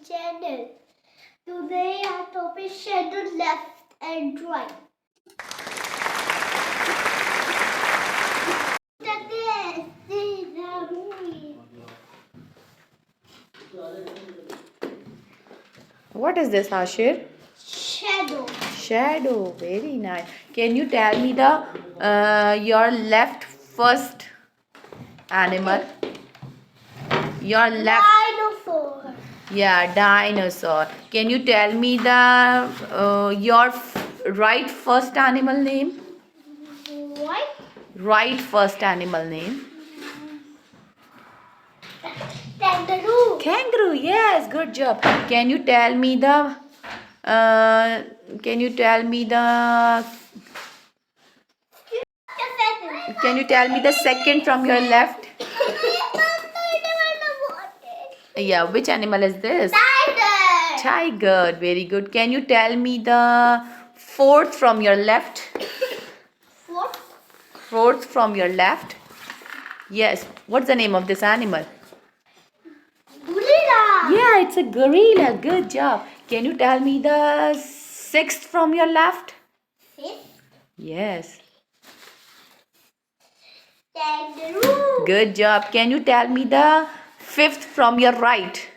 channel. Today our topic is shadow left and right. What is this, Ashir? Shadow. Shadow. Very nice. Can you tell me the your left first animal? Your left. Dinosaur. Yeah, dinosaur. Can you tell me the your right first animal name? What? Right first animal name. Kangaroo. Kangaroo. Yes, good job. Can you tell me the can you tell me the second from your left? Yeah, which animal is this? Tiger. Tiger. Very good. Can you tell me the fourth from your left? Fourth. Fourth from your left. Yes. What's the name of this animal? Gorilla. Yeah, it's a gorilla. Good job. Can you tell me the sixth from your left? Fifth. Yes. Kangaroo. Good job. Can you tell me the fifth from your right?